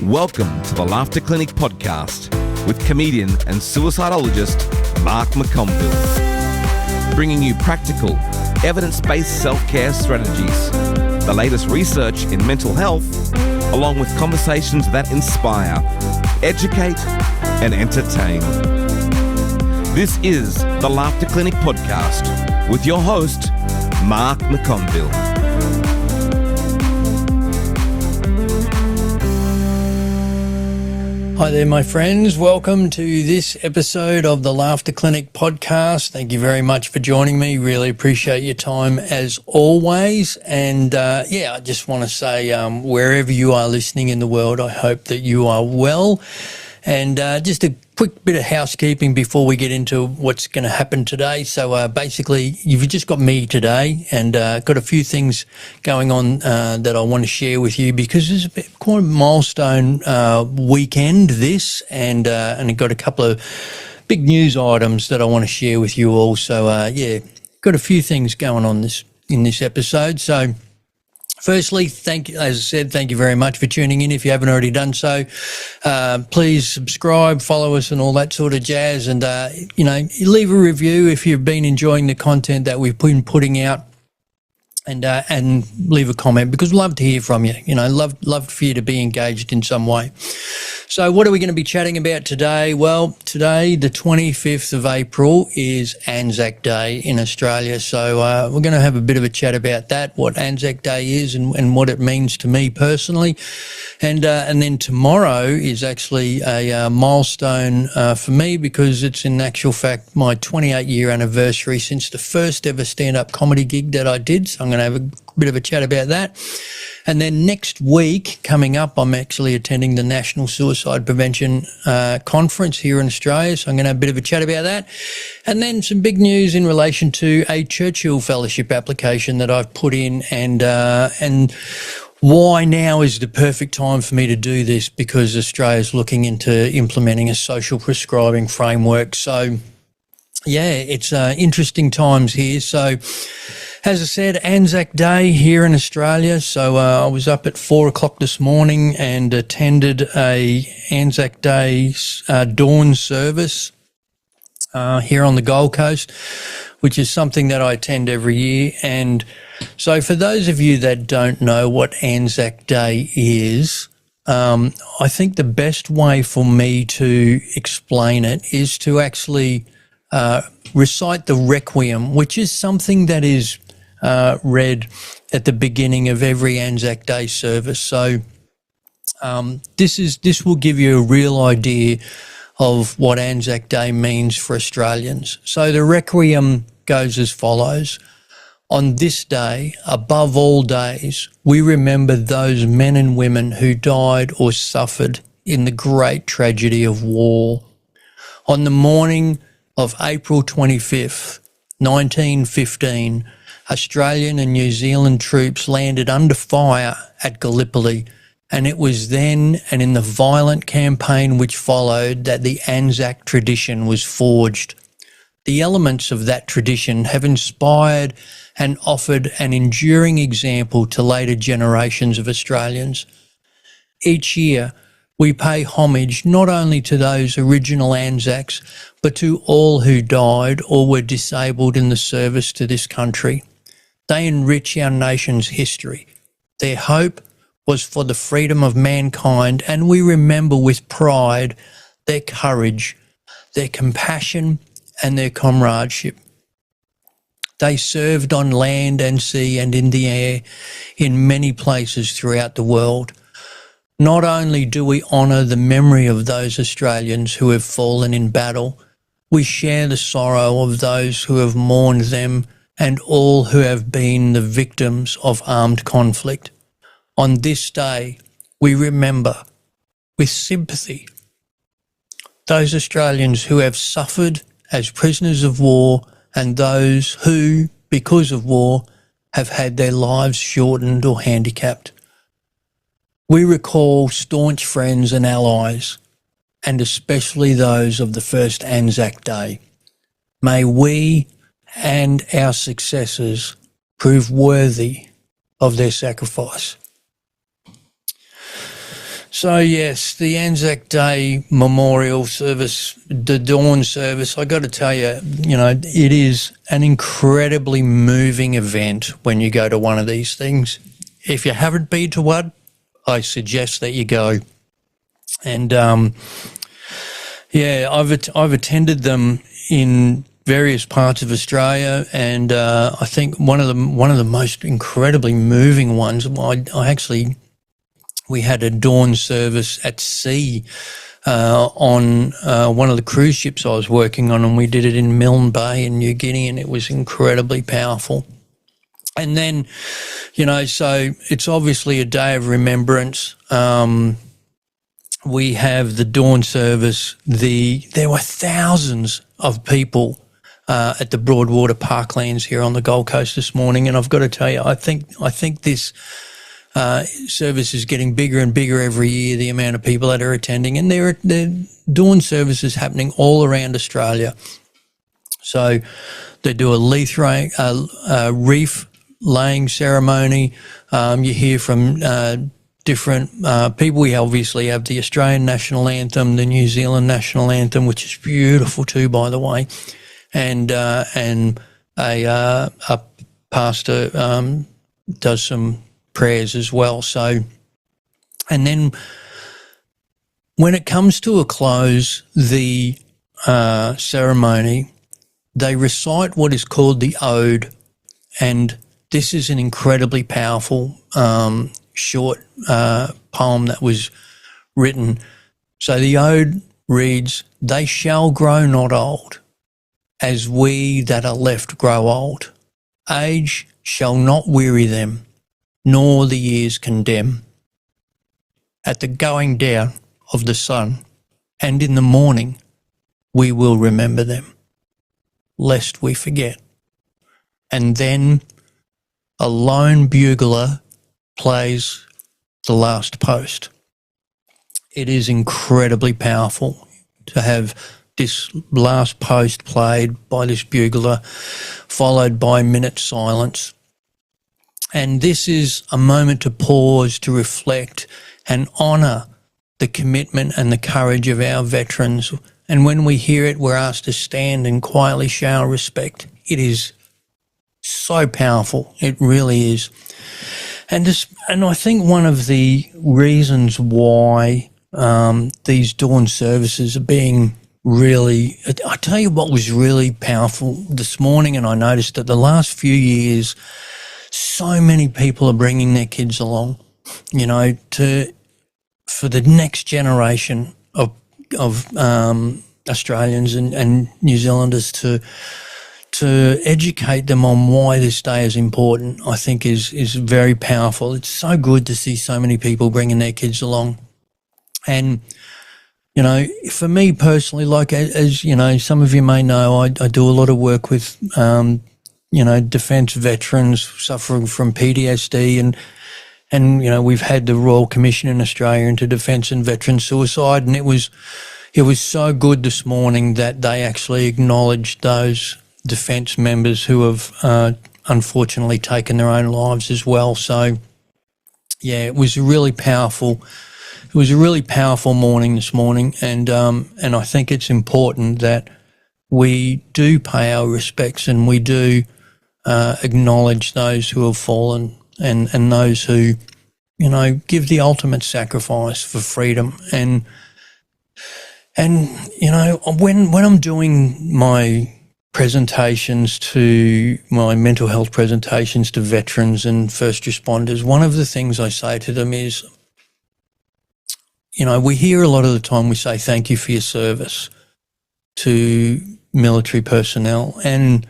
Welcome to the Laughter Clinic podcast with comedian and suicidologist Mark McConville, bringing you practical, evidence-based self-care strategies, the latest research in mental health, along with conversations that inspire, educate, and entertain. This is the Laughter Clinic podcast with your host, Mark McConville. Hi there, my friends. Welcome to this episode of the Laughter Clinic podcast. Thank you very much for joining me. Really appreciate your time as always. And I just want to say wherever you are listening in the world, I hope that you are well. And just a quick bit of housekeeping before we get into what's going to happen today. So basically, you've just got me today and got a few things going on that I want to share with you because it's quite a milestone weekend, this, and I've got a couple of big news items that I want to share with you all. So, got a few things going on in this episode. So, firstly, thank you very much for tuning in. If you haven't already done so, please subscribe, follow us and all that sort of jazz. And, leave a review if you've been enjoying the content that we've been putting out, and leave a comment because we'd love to hear from you. Love for you to be engaged in some way. So what are we going to be chatting about today? Well, today, the 25th of April, is ANZAC Day in Australia. So we're going to have a bit of a chat about that, what ANZAC Day is and what it means to me personally. And then tomorrow is actually a milestone for me because it's in actual fact my 28-year anniversary since the first ever stand-up comedy gig that I did. So I'm going to have a bit of a chat about that. And then next week, coming up, I'm actually attending the National Suicide Prevention Conference here in Australia. So I'm going to have a bit of a chat about that. And then some big news in relation to a Churchill Fellowship application that I've put in and why now is the perfect time for me to do this because Australia's looking into implementing a social prescribing framework. So, it's interesting times here. So, as I said, ANZAC Day here in Australia. So I was up at 4:00 this morning and attended a ANZAC Day dawn service here on the Gold Coast, which is something that I attend every year. And so for those of you that don't know what ANZAC Day is, I think the best way for me to explain it is to actually recite the Requiem, which is something that is read at the beginning of every ANZAC Day service. So this will give you a real idea of what ANZAC Day means for Australians. So the Requiem goes as follows. On this day, above all days, we remember those men and women who died or suffered in the great tragedy of war. On the morning of April 25th, 1915, Australian and New Zealand troops landed under fire at Gallipoli, and it was then and in the violent campaign which followed that the ANZAC tradition was forged. The elements of that tradition have inspired and offered an enduring example to later generations of Australians. Each year, we pay homage not only to those original ANZACs, but to all who died or were disabled in the service to this country. They enrich our nation's history. Their hope was for the freedom of mankind, and we remember with pride their courage, their compassion, and their comradeship. They served on land and sea and in the air in many places throughout the world. Not only do we honour the memory of those Australians who have fallen in battle, we share the sorrow of those who have mourned them and all who have been the victims of armed conflict. On this day, we remember with sympathy those Australians who have suffered as prisoners of war and those who, because of war, have had their lives shortened or handicapped. We recall staunch friends and allies, and especially those of the first ANZAC Day. May we and our successors prove worthy of their sacrifice. So yes, the ANZAC Day Memorial Service, the dawn service, I got to tell you, it is an incredibly moving event when you go to one of these things. If you haven't been to one, I suggest that you go. And I've attended them in various parts of Australia, and I think one of the most incredibly moving ones. We had a dawn service at sea on one of the cruise ships I was working on, and we did it in Milne Bay in New Guinea, and it was incredibly powerful. And then, so it's obviously a day of remembrance. We have the dawn service. There were thousands of people at the Broadwater Parklands here on the Gold Coast this morning, and I've got to tell you, I think this service is getting bigger and bigger every year, the amount of people that are attending, and there are dawn services happening all around Australia. So they do a reef laying ceremony. You hear from different people. We obviously have the Australian national anthem, the New Zealand national anthem, which is beautiful too, by the way, and a pastor does some prayers as well. So, and then when it comes to a close, the ceremony, they recite what is called the ode, and this is an incredibly powerful short poem that was written. So the ode reads, "They shall grow not old, as we that are left grow old. Age shall not weary them, nor the years condemn. At the going down of the sun, and in the morning, we will remember them, lest we forget." And then a lone bugler plays the last post. It is incredibly powerful to have this last post played by this bugler, followed by a minute's silence. And this is a moment to pause, to reflect and honour the commitment and the courage of our veterans. And when we hear it, we're asked to stand and quietly show our respect. It is so powerful. It really is. And I think one of the reasons why these dawn services are being really, I tell you what was really powerful this morning, and I noticed that the last few years, so many people are bringing their kids along, for the next generation of Australians and New Zealanders to educate them on why this day is important, I think is very powerful. It's so good to see so many people bringing their kids along. And, for me personally, like as some of you may know, I do a lot of work with, defence veterans suffering from PTSD and we've had the Royal Commission in Australia into Defence and Veteran Suicide, and it was so good this morning that they actually acknowledged those Defence members who have unfortunately taken their own lives as well. So, yeah, it was really powerful. It was a really powerful morning this morning, and I think it's important that we do pay our respects and we do acknowledge those who have fallen and those who, give the ultimate sacrifice for freedom. And when I'm doing my my mental health presentations to veterans and first responders, one of the things I say to them is, we hear a lot of the time we say thank you for your service to military personnel and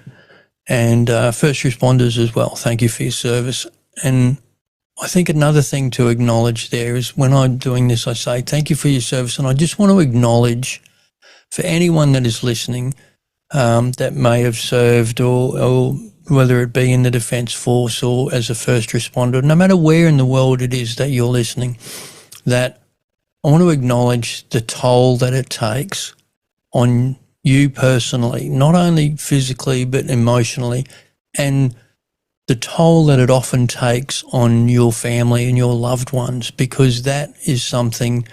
first responders as well. Thank you for your service. And I think another thing to acknowledge there is when I'm doing this, I say thank you for your service, and I just want to acknowledge for anyone that is listening that may have served or whether it be in the Defence Force or as a first responder, no matter where in the world it is that you're listening, that I want to acknowledge the toll that it takes on you personally, not only physically but emotionally, and the toll that it often takes on your family and your loved ones, because that is something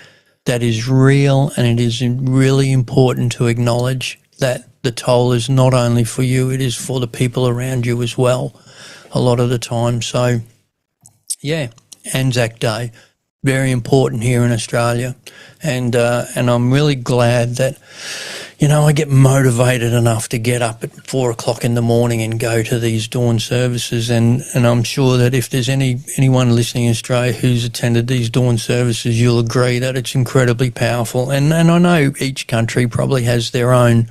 that is real, and it is really important to acknowledge that the toll is not only for you, it is for the people around you as well a lot of the time. So, yeah, ANZAC Day, very important here in Australia, and I'm really glad that, you know, I get motivated enough to get up at 4 o'clock in the morning and go to these dawn services, and I'm sure that if there's anyone listening in Australia who's attended these dawn services, you'll agree that it's incredibly powerful, and I know each country probably has their own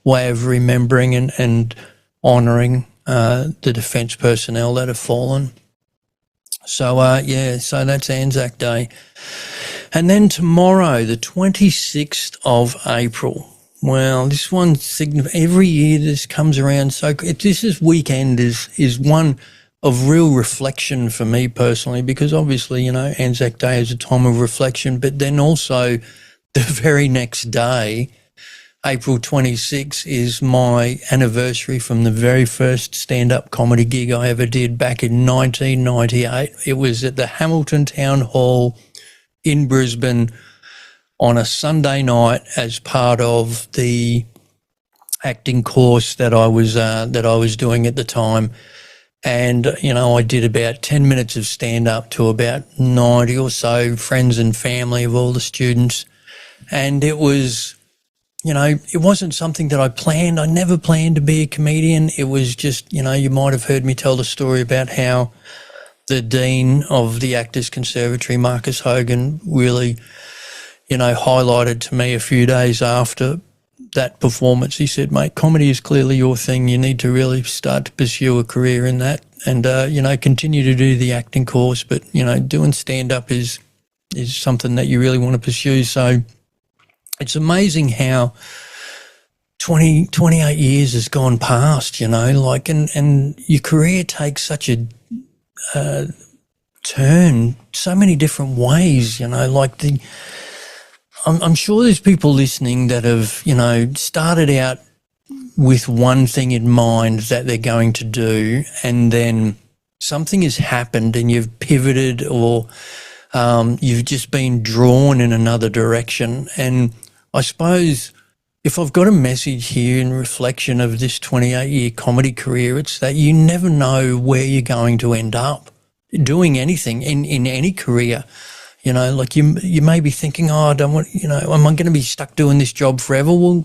way of remembering and honouring the defence personnel that have fallen. So, so that's ANZAC Day. And then tomorrow, the 26th of April, well, this one, every year this comes around. So this weekend is one of real reflection for me personally, because obviously, you know, ANZAC Day is a time of reflection, but then also the very next day, April 26 is my anniversary from the very first stand-up comedy gig I ever did back in 1998. It was at the Hamilton Town Hall in Brisbane on a Sunday night as part of the acting course that I was doing at the time. And, you know, I did about 10 minutes of stand-up to about 90 or so friends and family of all the students. And it was, you know, it wasn't something that I planned. I never planned to be a comedian. It was just, you know, you might have heard me tell the story about how the Dean of the Actors Conservatory, Marcus Hogan, really, you know, highlighted to me a few days after that performance. He said, mate, comedy is clearly your thing. You need to really start to pursue a career in that and, you know, continue to do the acting course. But, you know, doing stand-up is something that you really want to pursue. So it's amazing how 28 years has gone past, you know, like, and your career takes such a turn so many different ways, you know, like I'm sure there's people listening that have, you know, started out with one thing in mind that they're going to do, and then something has happened and you've pivoted, or you've just been drawn in another direction. And I suppose if I've got a message here in reflection of this 28-year comedy career, it's that you never know where you're going to end up doing anything in any career. You know, like you may be thinking, oh, I don't want, you know, am I going to be stuck doing this job forever? Well,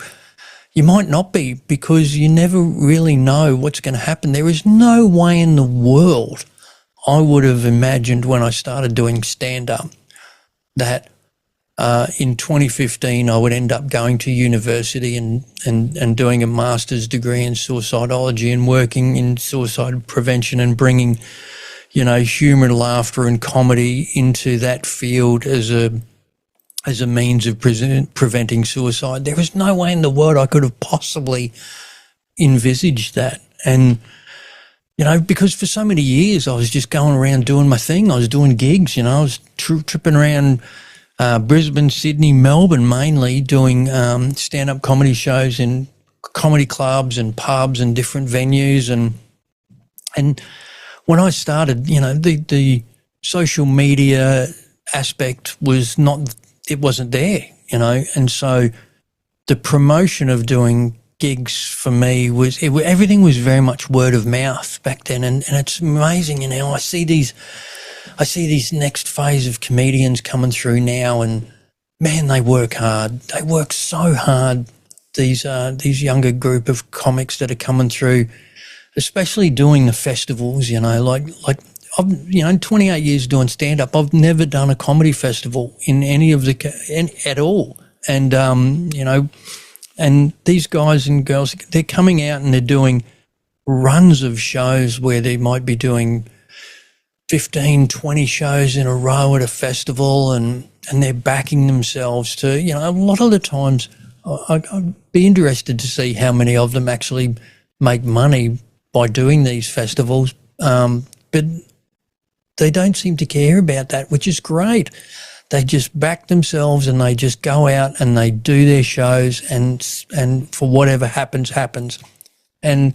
you might not be, because you never really know what's going to happen. There is no way in the world I would have imagined when I started doing stand-up that in 2015 I would end up going to university and doing a master's degree in suicidology and working in suicide prevention and bringing, you know, humour, laughter and comedy into that field as a means of preventing suicide. There was no way in the world I could have possibly envisaged that. And, you know, because for so many years I was just going around doing my thing. I was doing gigs, you know, I was tripping around Brisbane, Sydney, Melbourne mainly, doing stand-up comedy shows in comedy clubs and pubs and different venues. And when I started, you know, the social media aspect wasn't there, you know, and so the promotion of doing gigs for me everything was very much word of mouth back then, and it's amazing, you know. I see these next phase of comedians coming through now, and man, they work hard. They work so hard. These younger group of comics that are coming through, especially doing the festivals, you know, like I've, you know, 28 years doing stand-up, I've never done a comedy festival in any of at all. And, you know, and these guys and girls, they're coming out and they're doing runs of shows where they might be doing 15, 20 shows in a row at a festival, and they're backing themselves to, you know, a lot of the times I'd be interested to see how many of them actually make money by doing these festivals. But they don't seem to care about that, which is great. They just back themselves and they just go out and they do their shows, and for whatever happens. And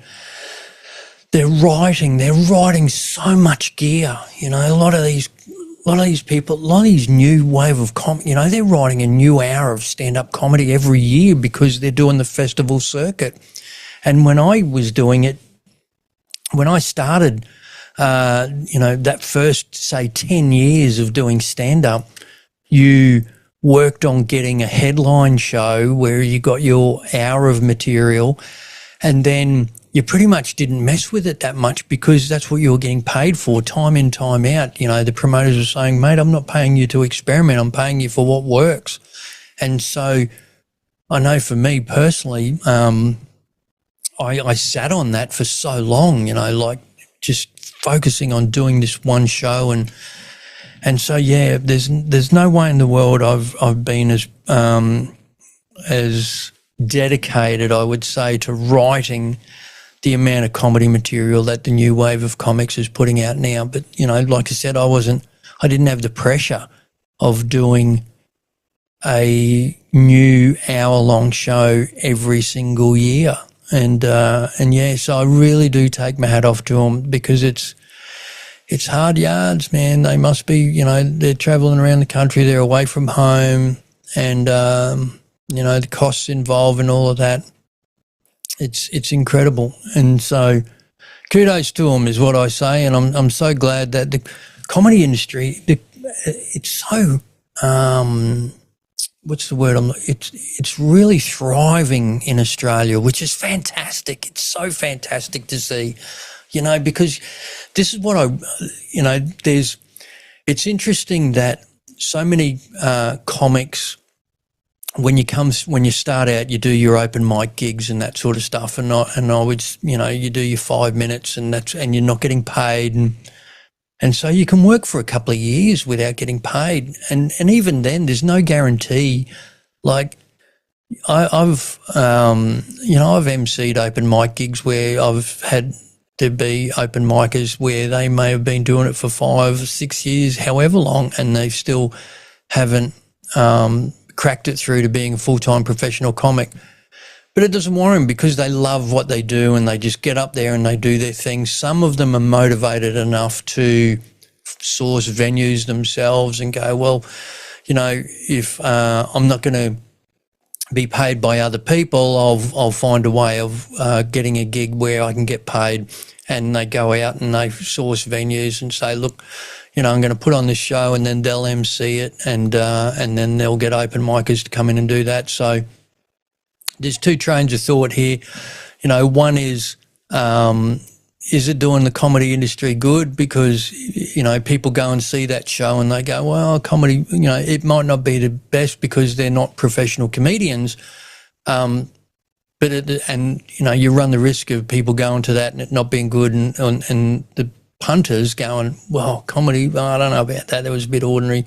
they're writing so much gear. You know, a lot of these people, a lot of these new wave of comedy, you know, they're writing a new hour of stand-up comedy every year because they're doing the festival circuit. And when I was doing it, when I started, you know, that first, say, 10 years of doing stand-up, you worked on getting a headline show where you got your hour of material, and then you pretty much didn't mess with it that much because that's what you were getting paid for, time in, time out. You know, the promoters were saying, mate, I'm not paying you to experiment, I'm paying you for what works. And so I know for me personally, I sat on that for so long, you know, like just focusing on doing this one show. And so, yeah, there's no way in the world I've been as dedicated, I would say, to writing the amount of comedy material that the new wave of comics is putting out now. But, you know, like I said, I didn't have the pressure of doing a new hour-long show every single year. And yeah, so I really do take my hat off to them because it's hard yards, man. They must be, you know, they're traveling around the country, they're away from home, and, you know, the costs involved and all of that. It's incredible. And so kudos to them is what I say. And I'm so glad that the comedy industry, it's so, what's the word? It's really thriving in Australia, which is fantastic. It's so fantastic to see, you know, because this is what you know, it's interesting that so many comics, when you start out, you do your open mic gigs and that sort of stuff, and I would, you know, you do your 5 minutes and you're not getting paid, and so you can work for a couple of years without getting paid, and even then, there's no guarantee. Like I've emceed open mic gigs where I've had to be open micers where they may have been doing it for 5 or 6 years, however long, and they still haven't cracked it through to being a full-time professional comic. But it doesn't worry them because they love what they do and they just get up there and they do their thing. Some of them are motivated enough to source venues themselves and go, well, you know, if I'm not going to be paid by other people, I'll find a way of getting a gig where I can get paid. And they go out and they source venues and say, look, you know, I'm going to put on this show, and then they'll MC it, and then they'll get open micers to come in and do that. So there's two trains of thought here. You know, one is it doing the comedy industry good? Because, you know, people go and see that show and they go, well, comedy, you know, it might not be the best because they're not professional comedians. But you know, you run the risk of people going to that and it not being good, and the punters going, well, comedy, I don't know about that. That was a bit ordinary.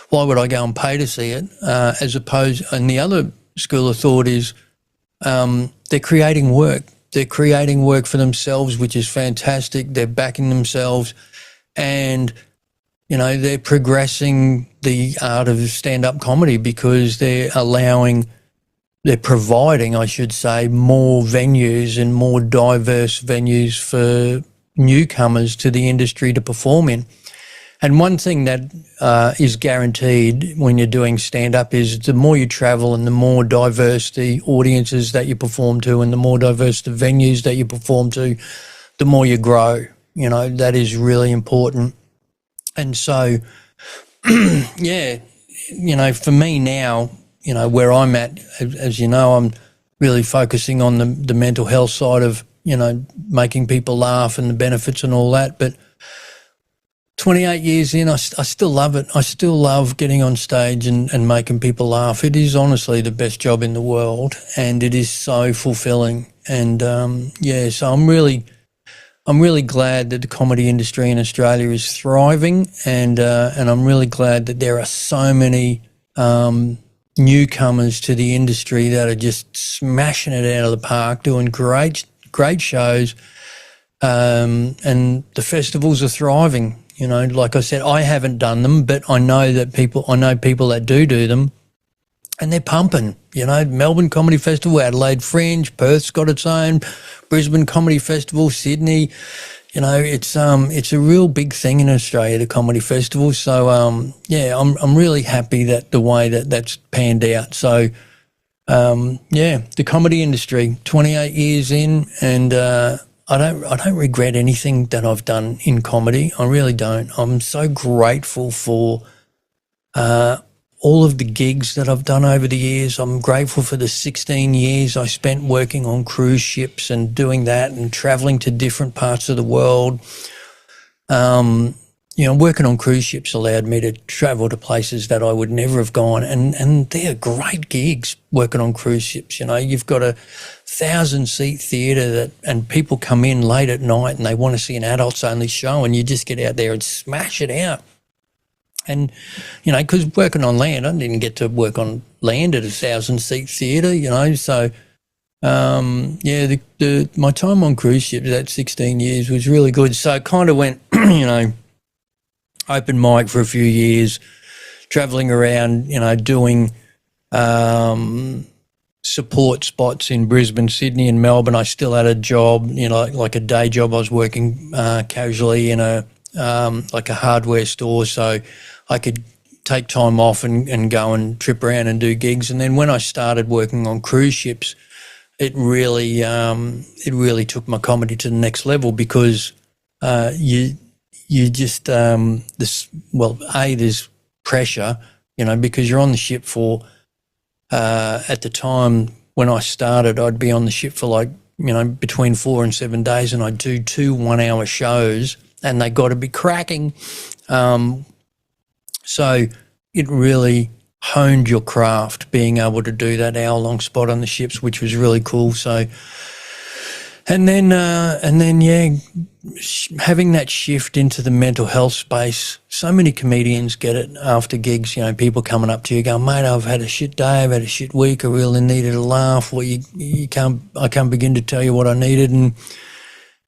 Why would I go and pay to see it? As opposed, and the other school of thought is they're creating work. They're creating work for themselves, which is fantastic. They're backing themselves, and, you know, they're progressing the art of stand-up comedy because they're providing, I should say, more venues and more diverse venues for newcomers to the industry to perform in. And one thing that is guaranteed when you're doing stand-up is the more you travel and the more diverse the audiences that you perform to and the more diverse the venues that you perform to, the more you grow. You know, that is really important. And so, yeah, you know, for me now, you know, where I'm at, as you know, I'm really focusing on the mental health side of, you know, making people laugh and the benefits and all that. But 28 years in, I still love it. I still love getting on stage and making people laugh. It is honestly the best job in the world, and it is so fulfilling. And yeah, so I'm really glad that the comedy industry in Australia is thriving, and I'm really glad that there are so many newcomers to the industry that are just smashing it out of the park, doing great shows, and the festivals are thriving. You know, like I said, I haven't done them, but I know people that do them, and they're pumping, Melbourne Comedy Festival, Adelaide Fringe, Perth's got its own, Brisbane Comedy Festival, Sydney, it's a real big thing in Australia, the comedy festival. So, I'm really happy that the way that's panned out. So, the comedy industry, 28 years in, and I don't regret anything that I've done in comedy. I really don't. I'm so grateful for all of the gigs that I've done over the years. I'm grateful for the 16 years I spent working on cruise ships and doing that and traveling to different parts of the world. Working on cruise ships allowed me to travel to places that I would never have gone, and they're great gigs working on cruise ships. You've got a 1,000-seat theatre and people come in late at night and they want to see an adults-only show, and you just get out there and smash it out. And, because working on land, I didn't get to work on land at a 1,000-seat theatre, so, my time on cruise ships, that 16 years was really good. So I kind of went, open mic for a few years, travelling around, doing support spots in Brisbane, Sydney and Melbourne. I still had a job, like a day job. I was working casually in a hardware store, so I could take time off and go and trip around and do gigs. And then when I started working on cruise ships, it really took my comedy to the next level, because you just there's pressure, because you're on the ship for at the time when I started, I'd be on the ship for between 4 and 7 days, and I'd do 2 one-hour shows, and they got to be cracking. So it really honed your craft, being able to do that hour-long spot on the ships, which was really cool. So, and then having that shift into the mental health space. So many comedians get it after gigs. People coming up to you going, "Mate, I've had a shit day, I've had a shit week. I really needed a laugh." Well, I can't begin to tell you what I needed,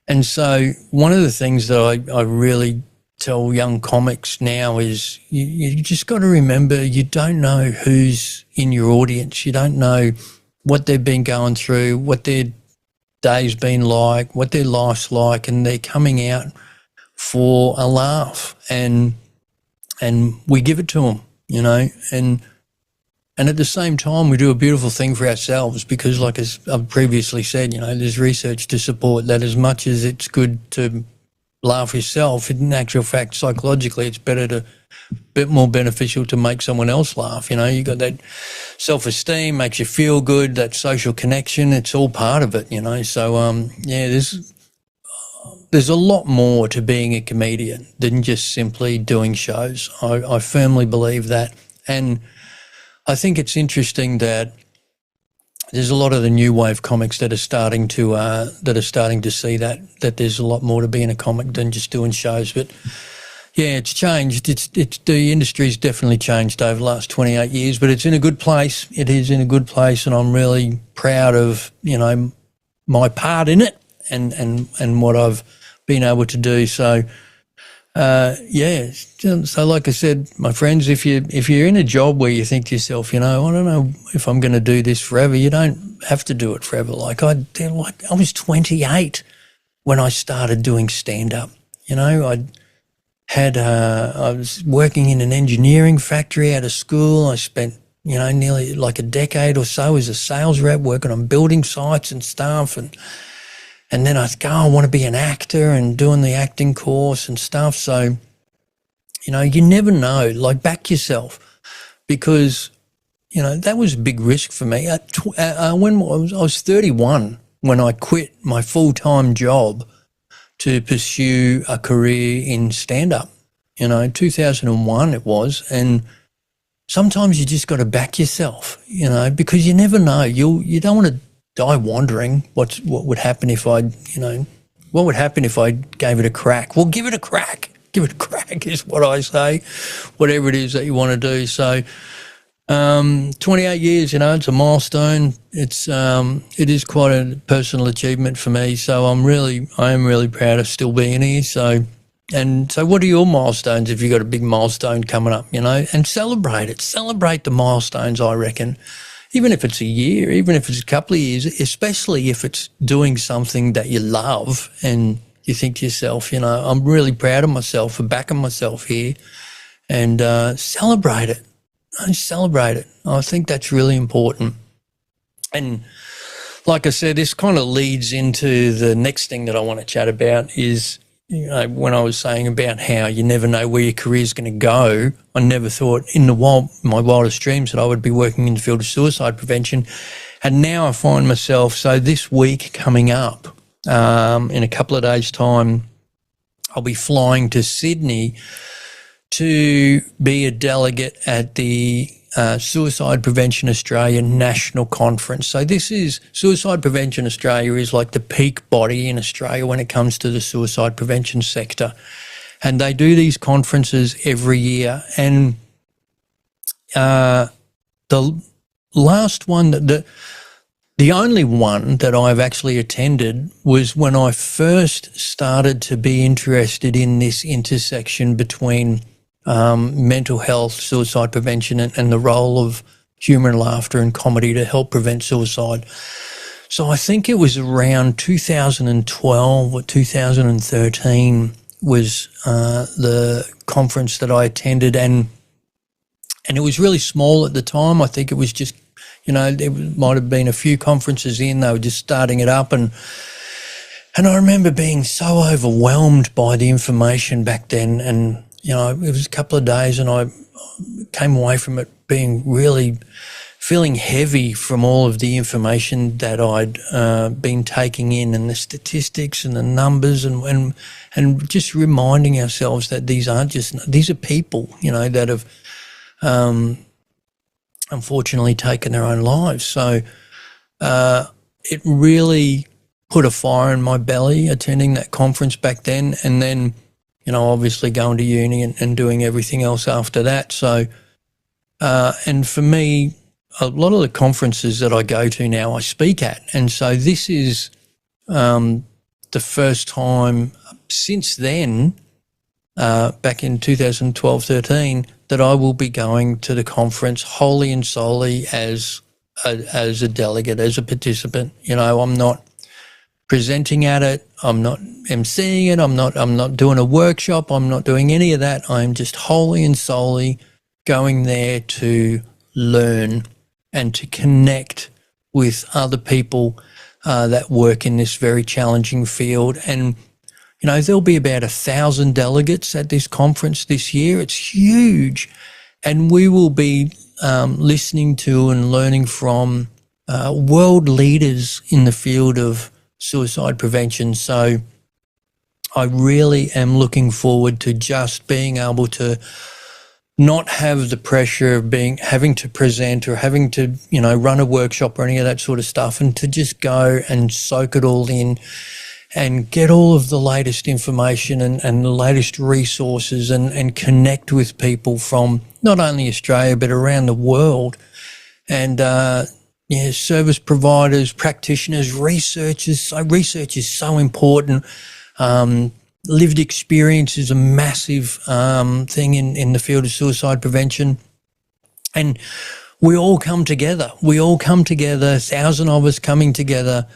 and so one of the things that I really tell young comics now is you just got to remember, you don't know who's in your audience. You don't know what they've been going through, what their day's been like, what their life's like, and they're coming out for a laugh, and we give it to them, and at the same time we do a beautiful thing for ourselves, because like as I've previously said, there's research to support that as much as it's good to laugh yourself, in actual fact, psychologically, it's bit more beneficial to make someone else laugh. You got that self-esteem, makes you feel good, that social connection, it's all part of it, So, there's a lot more to being a comedian than just simply doing shows. I firmly believe that. And I think it's interesting that there's a lot of the new wave comics that are starting to see that there's a lot more to being a comic than just doing shows. But yeah, it's changed. It's the industry's definitely changed over the last 28 years, but it's in a good place. It is in a good place, and I'm really proud of my part in it and what I've been able to do. So. So like I said, my friends, if you're in a job where you think to yourself, I don't know if I'm going to do this forever, you don't have to do it forever. I was 28 when I started doing stand-up. I was working in an engineering factory out of school. I spent, nearly like a decade or so as a sales rep working on building sites and stuff, and then I go, I want to be an actor, and doing the acting course and stuff. So, you never know, back yourself, because, that was a big risk for me. When I was 31 when I quit my full-time job to pursue a career in stand-up, 2001 it was. And sometimes you just got to back yourself, because you never know. You don't want to die wondering what would happen if what would happen if I gave it a crack. Well, give it a crack. Give it a crack is what I say, whatever it is that you want to do. So 28 years, it's a milestone. It is quite a personal achievement for me. So I am really proud of still being here. So And so what are your milestones if you've got a big milestone coming up, and celebrate it. Celebrate the milestones, I reckon, even if it's a year, even if it's a couple of years, especially if it's doing something that you love and you think to yourself, I'm really proud of myself for backing myself here, and celebrate it. Celebrate it. I think that's really important. And like I said, this kind of leads into the next thing that I want to chat about is, when I was saying about how you never know where your career is going to go, I never thought in my wildest dreams that I would be working in the field of suicide prevention. And now I find myself, so this week coming up, in a couple of days' time, I'll be flying to Sydney to be a delegate at the Suicide Prevention Australia National Conference. So this is Suicide Prevention Australia is like the peak body in Australia when it comes to the suicide prevention sector. And they do these conferences every year. And the last one, the only one that I've actually attended was when I first started to be interested in this intersection between mental health, suicide prevention, and the role of humour and laughter and comedy to help prevent suicide. So I think it was around 2012 or 2013 was the conference that I attended, and it was really small at the time. I think it was just, there might have been a few conferences in, they were just starting it up, and I remember being so overwhelmed by the information back then, and it was a couple of days and I came away from it being really feeling heavy from all of the information that I'd been taking in, and the statistics and the numbers, and just reminding ourselves that these are people, that have unfortunately taken their own lives. So it really put a fire in my belly attending that conference back then, and then obviously going to uni and doing everything else after that. So, and for me, a lot of the conferences that I go to now, I speak at. And so this is the first time since then, back in 2012-13, that I will be going to the conference wholly and solely as a delegate, as a participant. I'm not presenting at it, I'm not emceeing it, I'm not doing a workshop, I'm not doing any of that. I'm just wholly and solely going there to learn and to connect with other people that work in this very challenging field. And there'll be about 1,000 delegates at this conference this year. It's huge, and we will be listening to and learning from world leaders in the field of suicide prevention. So I really am looking forward to just being able to not have the pressure of having to present or having to, run a workshop or any of that sort of stuff, and to just go and soak it all in and get all of the latest information and the latest resources, and connect with people from not only Australia but around the world. And service providers, practitioners, researchers. So research is so important. Lived experience is a massive thing in the field of suicide prevention. And we all come together. 1,000 of us coming together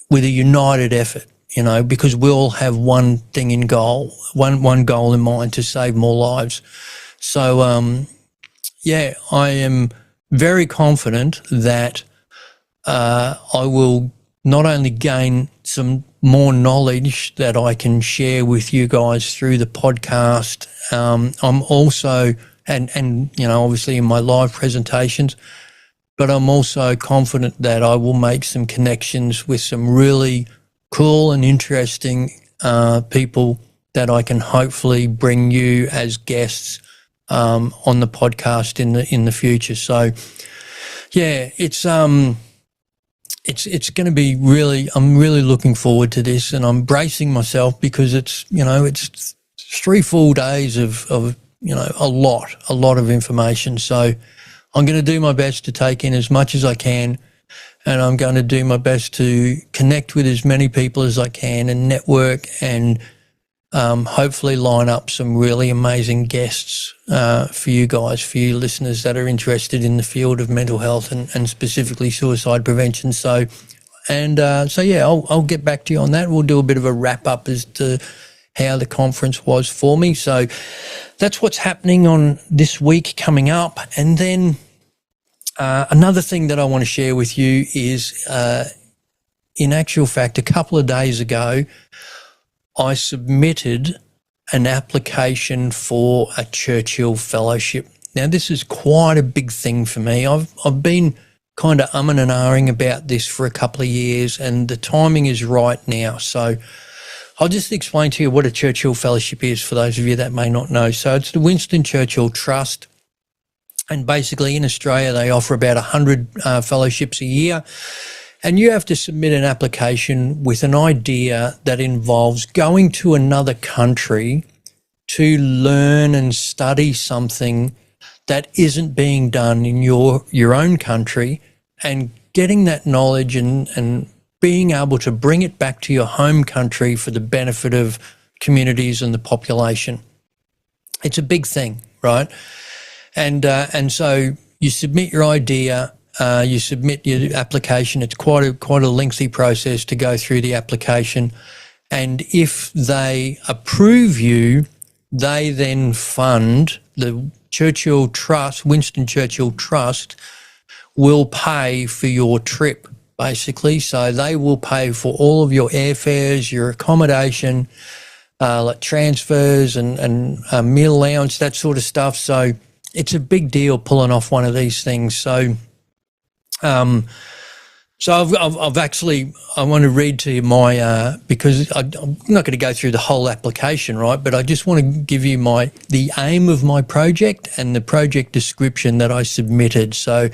with a united effort, because we all have one thing in goal, one goal in mind: to save more lives. So, I am very confident that I will not only gain some more knowledge that I can share with you guys through the podcast. I'm also, and obviously in my live presentations, but I'm also confident that I will make some connections with some really cool and interesting people that I can hopefully bring you as guests on the podcast in the future. So it's going to be really, I'm really looking forward to this, and I'm bracing myself because it's 3 full days of a lot of information. So I'm going to do my best to take in as much as I can, and I'm going to do my best to connect with as many people as I can and network and hopefully line up some really amazing guests for you guys, for you listeners that are interested in the field of mental health and specifically suicide prevention. So I'll get back to you on that. We'll do a bit of a wrap up as to how the conference was for me. So that's what's happening on this week coming up. And then another thing that I want to share with you is, in actual fact, a couple of days ago, I submitted an application for a Churchill Fellowship. Now, this is quite a big thing for me. I've been kind of umming and ahhing about this for a couple of years, and the timing is right now. So I'll just explain to you what a Churchill Fellowship is for those of you that may not know. So it's the Winston Churchill Trust, and basically in Australia they offer about 100 fellowships a year. And you have to submit an application with an idea that involves going to another country to learn and study something that isn't being done in your own country, and getting that knowledge and being able to bring it back to your home country for the benefit of communities and the population. It's a big thing, right? And so you submit your idea. You submit your application. It's quite a lengthy process to go through the application. And if they approve you, they then fund the Churchill Trust, Winston Churchill Trust, will pay for your trip, basically. So they will pay for all of your airfares, your accommodation, like transfers and meal allowance, that sort of stuff. So it's a big deal pulling off one of these things. So I've actually, I want to read to you my, because I'm not going to go through the whole application, right? But I just want to give you the aim of my project and the project description that I submitted. So,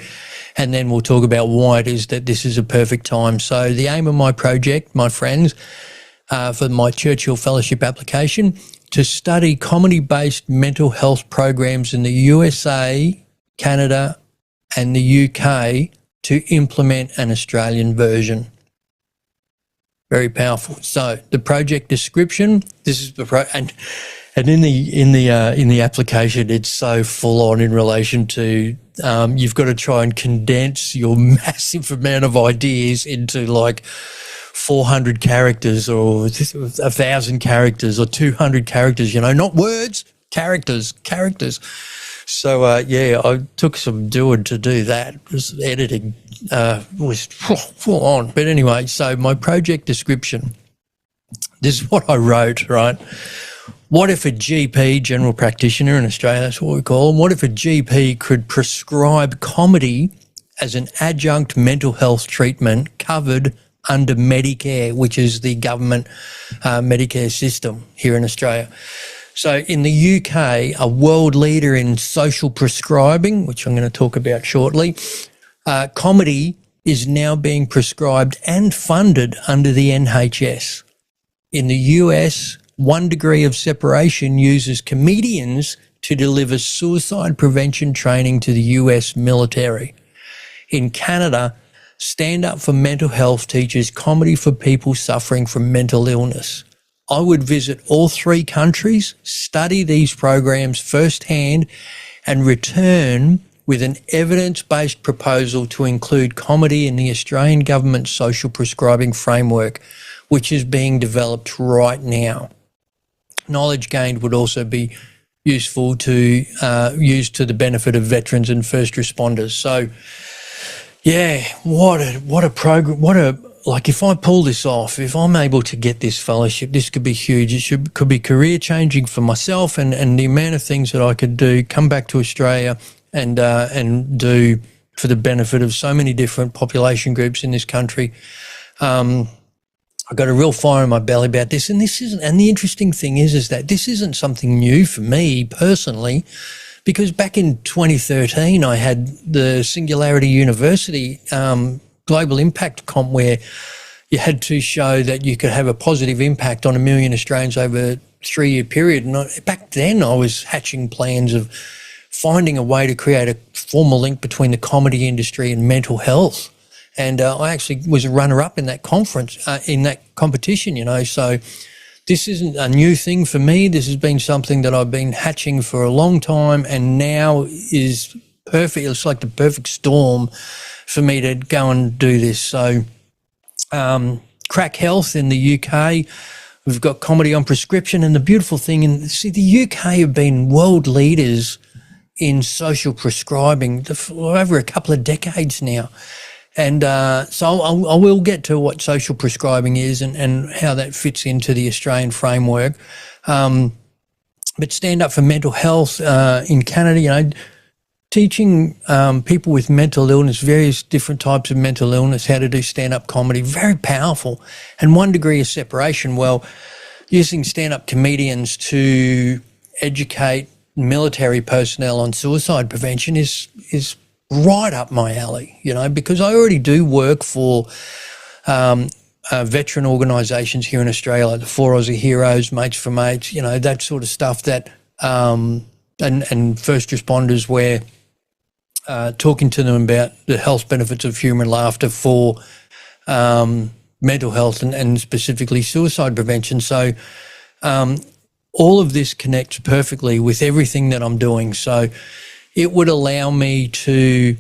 and then we'll talk about why it is that this is a perfect time. So the aim of my project, my friends, for my Churchill Fellowship application, to study comedy-based mental health programs in the USA, Canada, and the UK, to implement an Australian version. Very powerful. So the project description, this is the and in the application, it's so full on in relation to you've got to try and condense your massive amount of ideas into like 400 characters or 1,000 characters or 200 characters. Not words, characters. So, I took some doing to do that. Just editing was full on. But anyway, so my project description, this is what I wrote, right? What if a GP, general practitioner in Australia, that's what we call them, what if a GP could prescribe comedy as an adjunct mental health treatment covered under Medicare, which is the government Medicare system here in Australia? So in the UK, a world leader in social prescribing, which I'm going to talk about shortly, comedy is now being prescribed and funded under the NHS. In the US, 1 Degree of Separation uses comedians to deliver suicide prevention training to the US military. In Canada, Stand Up for Mental Health teaches comedy for people suffering from mental illness. I would visit all 3 countries, study these programs firsthand, and return with an evidence-based proposal to include comedy in the Australian government social prescribing framework, which is being developed right now. Knowledge gained would also be useful to use to the benefit of veterans and first responders. So, yeah, what a program, like if I pull this off, if I'm able to get this fellowship, this could be huge. It could be career changing for myself and the amount of things that I could do, come back to Australia and do for the benefit of so many different population groups in this country. I've got a real fire in my belly about this, and the interesting thing is that this isn't something new for me personally, because back in 2013 I had the Singularity University Global Impact Comp, where you had to show that you could have a positive impact on 1 million Australians over a 3-year period. And back then I was hatching plans of finding a way to create a formal link between the comedy industry and mental health. And I actually was a runner-up in that conference, in that competition, So this isn't a new thing for me. This has been something that I've been hatching for a long time, and now is perfect. It's like the perfect storm for me to go and do this. So Crack Health in the UK, we've got comedy on prescription, and the beautiful thing, and see, the UK have been world leaders in social prescribing for over a couple of decades now. And so I will get to what social prescribing is and how that fits into the Australian framework. But Stand Up for Mental Health in Canada, teaching people with mental illness, various different types of mental illness, how to do stand-up comedy, very powerful. And 1 degree of separation, well, using stand-up comedians to educate military personnel on suicide prevention is right up my alley, because I already do work for veteran organisations here in Australia, like the 4 Aussie Heroes, Mates for Mates, that sort of stuff that, and first responders, where talking to them about the health benefits of humour and laughter for mental health and specifically suicide prevention. So all of this connects perfectly with everything that I'm doing. So it would allow me to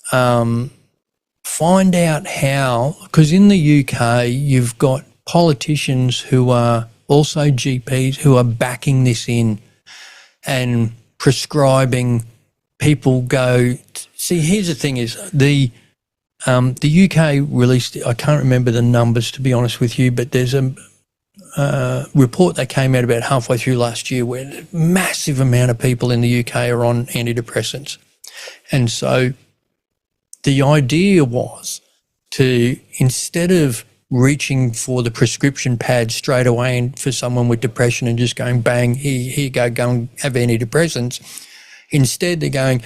find out how, because in the UK you've got politicians who are also GPs who are backing this in and prescribing. People go, see, here's the thing is the UK released, I can't remember the numbers to be honest with you, but there's a report that came out about halfway through last year where a massive amount of people in the UK are on antidepressants. And so the idea was to, instead of reaching for the prescription pad straight away and for someone with depression and just going, bang, here you go and have antidepressants, instead they're going,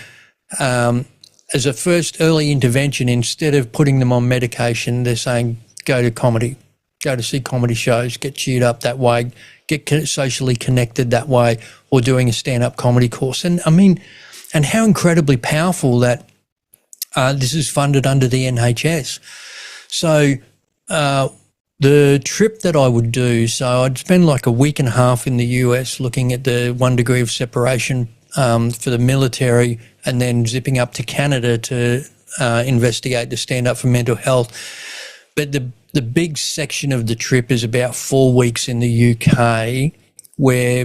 as a first early intervention, instead of putting them on medication, they're saying, go to comedy. Go to see comedy shows, get cheered up that way, get socially connected that way, or doing a stand-up comedy course. And I mean, and how incredibly powerful that this is funded under the NHS. So the trip that I would do, so I'd spend like a week and a half in the US looking at the 1 degree of separation for the military, and then zipping up to Canada to investigate the Stand Up for Mental Health. But the big section of the trip is about 4 weeks in the UK,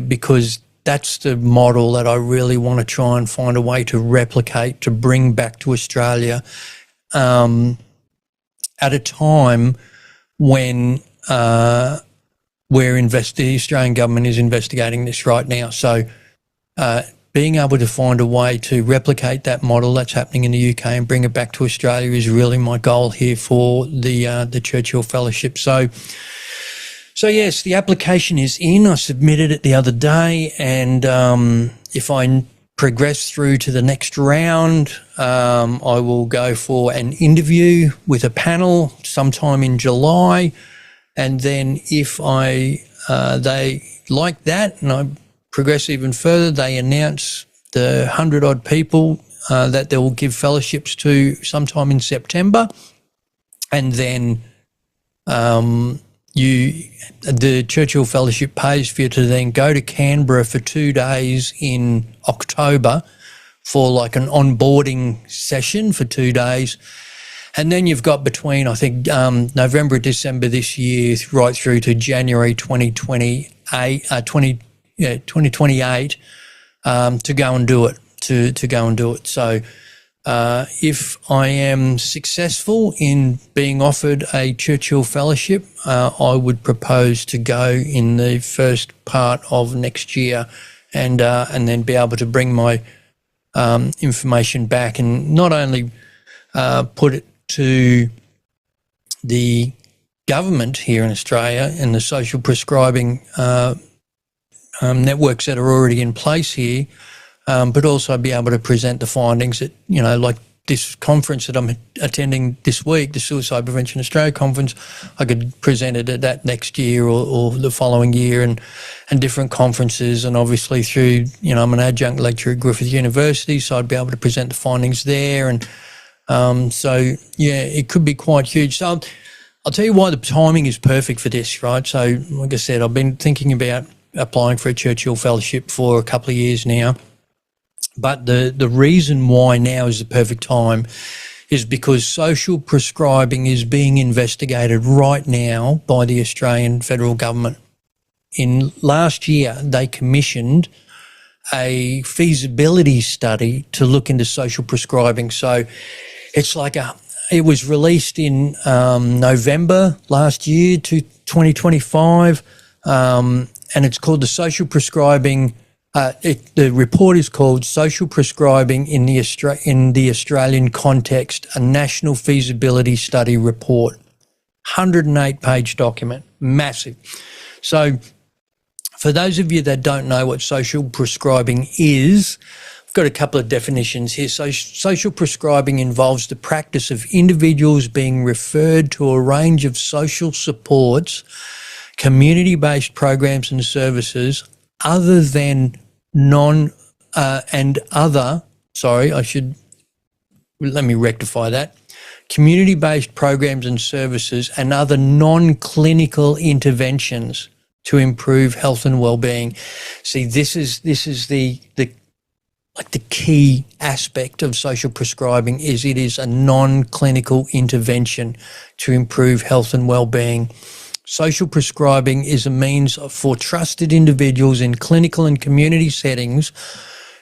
because that's the model that I really want to try and find a way to replicate, to bring back to Australia at a time when the Australian government is investigating this right now. So being able to find a way to replicate that model that's happening in the UK and bring it back to Australia is really my goal here for the Churchill Fellowship. So yes, the application is in. I submitted it the other day, and if I progress through to the next round, I will go for an interview with a panel sometime in July, and then if they like that and I progress even further, they announce the 100-odd people that they will give fellowships to sometime in September, and then the Churchill Fellowship pays for you to then go to Canberra for 2 days in October for like an onboarding session for 2 days. And then you've got between, I think, November, December this year right through to January 2028 to go and do it, to go and do it. So if I am successful in being offered a Churchill Fellowship, I would propose to go in the first part of next year, and then be able to bring my information back and not only put it to the government here in Australia and the social prescribing networks that are already in place here, but also be able to present the findings that, like this conference that I'm attending this week, the Suicide Prevention Australia conference, I could present it at that next year or the following year, and different conferences. And obviously through, I'm an adjunct lecturer at Griffith University, so I'd be able to present the findings there. And so, yeah, it could be quite huge. So I'll tell you why the timing is perfect for this, right? So, like I said, I've been thinking about applying for a Churchill Fellowship for a couple of years now. But the reason why now is the perfect time is because social prescribing is being investigated right now by the Australian federal government. In last year, they commissioned a feasibility study to look into social prescribing. So it's like it was released in November last year to 2025, and it's called the Social Prescribing. The report is called Social Prescribing in the Australian Context, a National Feasibility Study Report. 108-page document, massive. So for those of you that don't know what social prescribing is, I've got a couple of definitions here. So social prescribing involves the practice of individuals being referred to a range of social supports, community-based programs and services other than let me rectify that. Community-based programs and services and other non-clinical interventions to improve health and well-being. See, this is the key aspect of social prescribing is it is a non-clinical intervention to improve health and well-being. Social prescribing is a means for trusted individuals in clinical and community settings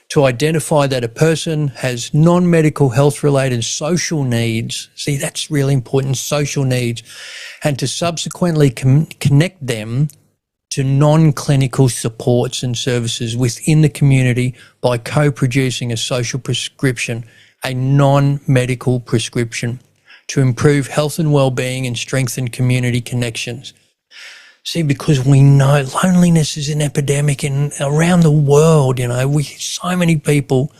to identify that a person has non-medical health-related social needs. See, that's really important, social needs, and to subsequently connect them to non-clinical supports and services within the community by co-producing a social prescription, a non-medical prescription, to improve health and well-being and strengthen community connections. See, because we know loneliness is an epidemic around the world, so many people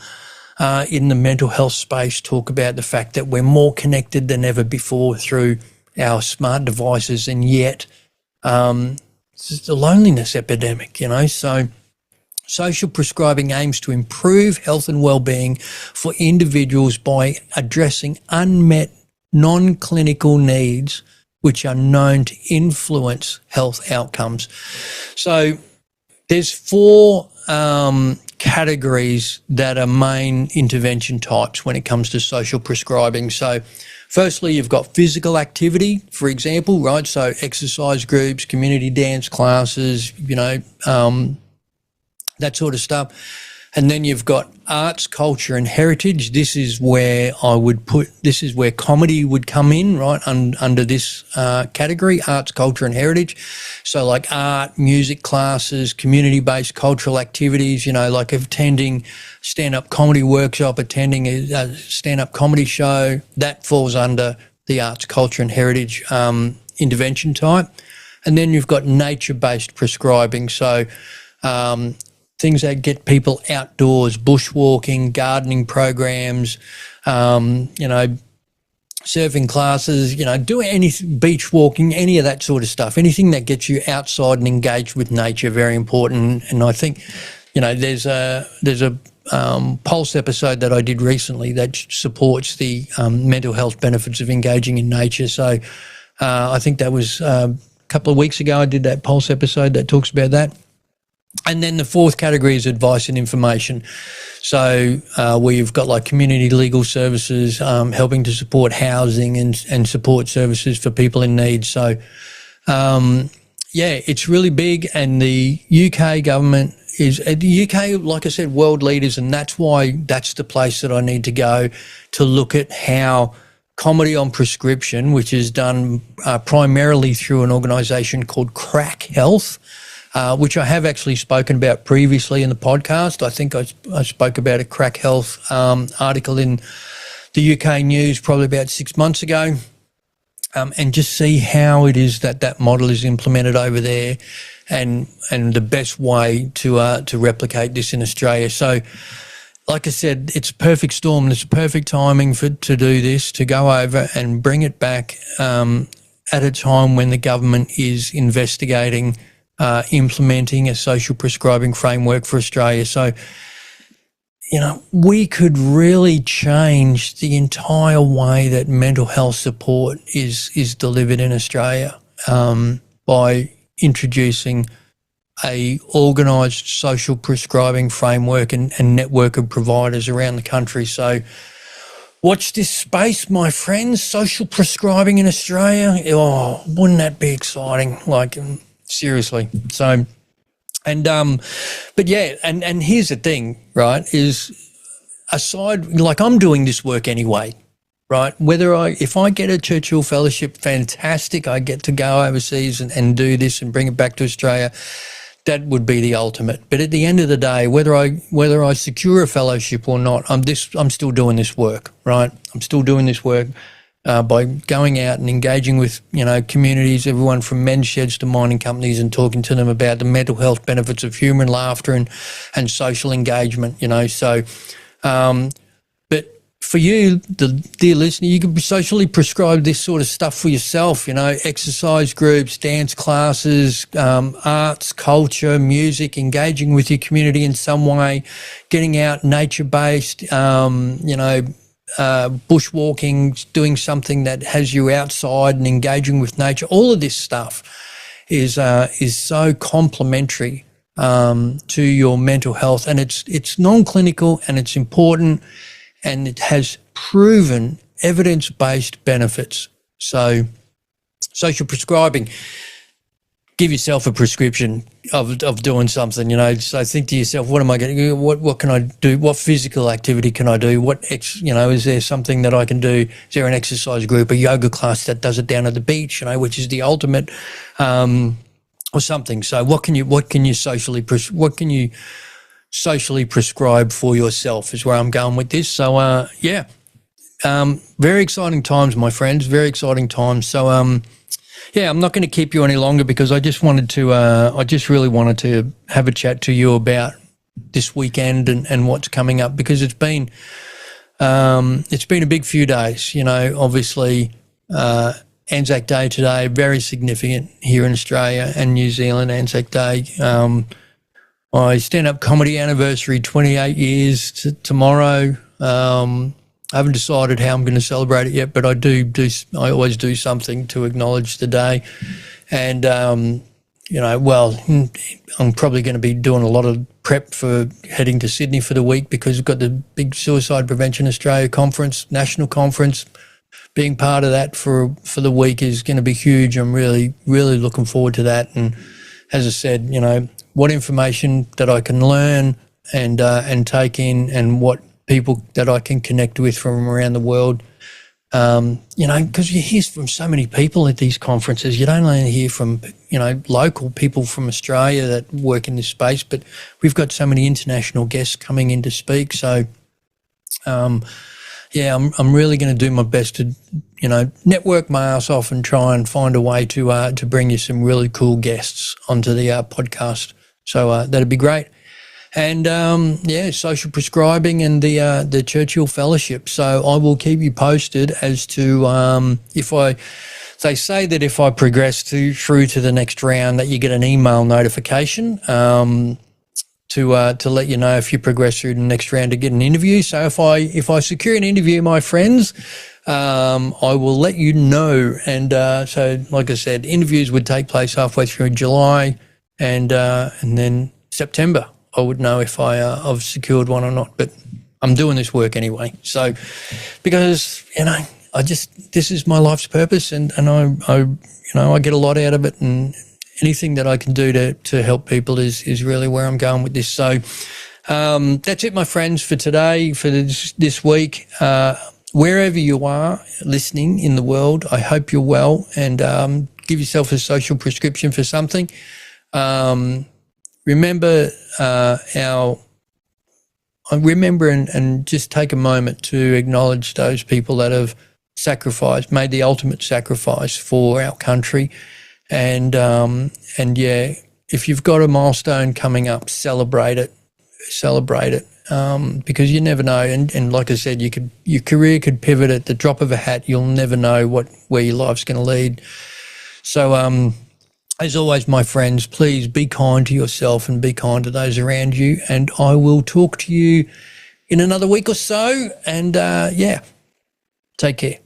in the mental health space talk about the fact that we're more connected than ever before through our smart devices, and yet it's the loneliness epidemic, So social prescribing aims to improve health and well-being for individuals by addressing unmet non-clinical needs which are known to influence health outcomes. So there's 4 categories that are main intervention types when it comes to social prescribing. So firstly, you've got physical activity, for example, right? So exercise groups, community dance classes, that sort of stuff. And then you've got arts, culture and heritage. This is where comedy would come in, right, under this category, arts, culture and heritage. So like art, music classes, community-based cultural activities, like attending stand-up comedy workshop, attending a stand-up comedy show, that falls under the arts, culture and heritage intervention type. And then you've got nature-based prescribing. So things that get people outdoors, bushwalking, gardening programs, surfing classes, doing anything, beach walking, any of that sort of stuff, anything that gets you outside and engaged with nature, very important. And I think, there's a Pulse episode that I did recently that supports the mental health benefits of engaging in nature. So I think that was a couple of weeks ago I did that Pulse episode that talks about that. And then the 4th category is advice and information. So where you've got like community legal services, helping to support housing and support services for people in need. So, it's really big. And the UK government is, the UK, like I said, world leaders, and that's why that's the place that I need to go to look at how comedy on prescription, which is done primarily through an organisation called Crack Health, which I have actually spoken about previously in the podcast. I think I spoke about a Crack Health article in the UK news probably about 6 months ago, and just see how it is that model is implemented over there, and the best way to replicate this in Australia. So, like I said, it's a perfect storm, and it's perfect timing to do this, to go over and bring it back at a time when the government is investigating implementing a social prescribing framework for Australia. So we could really change the entire way that mental health support is delivered in Australia by introducing a organised social prescribing framework and network of providers around the country. So watch this space, my friends, social prescribing in Australia. Oh, wouldn't that be exciting? Seriously. So, but yeah, and here's the thing, right, is aside, I'm doing this work anyway, right? If I get a Churchill Fellowship, fantastic, I get to go overseas and do this and bring it back to Australia. That would be the ultimate. But at the end of the day, whether I secure a fellowship or not, I'm still doing this work, right? I'm still doing this work by going out and engaging with, communities, everyone from men's sheds to mining companies, and talking to them about the mental health benefits of humour and laughter and social engagement, So, but for you, the dear listener, you can socially prescribe this sort of stuff for yourself, exercise groups, dance classes, arts, culture, music, engaging with your community in some way, getting out nature-based, bushwalking, doing something that has you outside and engaging with nature. All of this stuff is so complementary to your mental health, and it's non-clinical and it's important. And it has proven evidence-based benefits. So social prescribing, give yourself a prescription of doing something, So think to yourself, what am I going to do? What can I do? What physical activity can I do? Is there something that I can do? Is there an exercise group, a yoga class that does it down at the beach, which is the ultimate, or something. So what can you socially prescribe for yourself is where I'm going with this. So, very exciting times, my friends, very exciting times. So, I'm not going to keep you any longer because I just really wanted to have a chat to you about this weekend and what's coming up, because it's been a big few days, obviously, ANZAC Day today, very significant here in Australia and New Zealand, ANZAC Day. My stand-up comedy anniversary, 28 years tomorrow. I haven't decided how I'm going to celebrate it yet, but I always do something to acknowledge the day. And, I'm probably going to be doing a lot of prep for heading to Sydney for the week, because we've got the big Suicide Prevention Australia conference, national conference. Being part of that for the week is going to be huge. I'm really, really looking forward to that. And as I said, what information that I can learn and take in, and what people that I can connect with from around the world. Because you hear from so many people at these conferences. You don't only hear from, local people from Australia that work in this space, but we've got so many international guests coming in to speak. So, I'm really going to do my best to, network my ass off and try and find a way to bring you some really cool guests onto the podcast. So that'd be great. And social prescribing and the Churchill Fellowship. So I will keep you posted as to they say that if I progress through to the next round, that you get an email notification to let you know if you progress through the next round to get an interview. So if I secure an interview, my friends, I will let you know. And so, like I said, interviews would take place halfway through July, and then September I would know if I've secured one or not. But I'm doing this work anyway. So because this is my life's purpose, and I get a lot out of it, and anything that I can do to help people is really where I'm going with this. So that's it, my friends, for today, for this week. Wherever you are listening in the world, I hope you're well, and give yourself a social prescription for something. Remember and just take a moment to acknowledge those people that have made the ultimate sacrifice for our country. And if you've got a milestone coming up, celebrate it, because you never know. And like I said, your career could pivot at the drop of a hat. You'll never know where your life's going to lead. So, as always, my friends, please be kind to yourself and be kind to those around you. And I will talk to you in another week or so. And take care.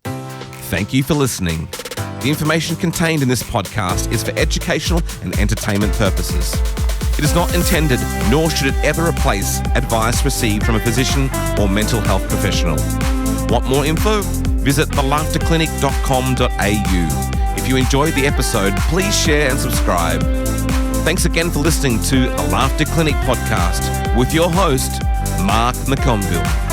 Thank you for listening. The information contained in this podcast is for educational and entertainment purposes. It is not intended, nor should it ever replace advice received from a physician or mental health professional. Want more info? Visit thelaughterclinic.com.au. If you enjoyed the episode, please share and subscribe. Thanks again for listening to the Laughter Clinic podcast with your host, Mark McConville.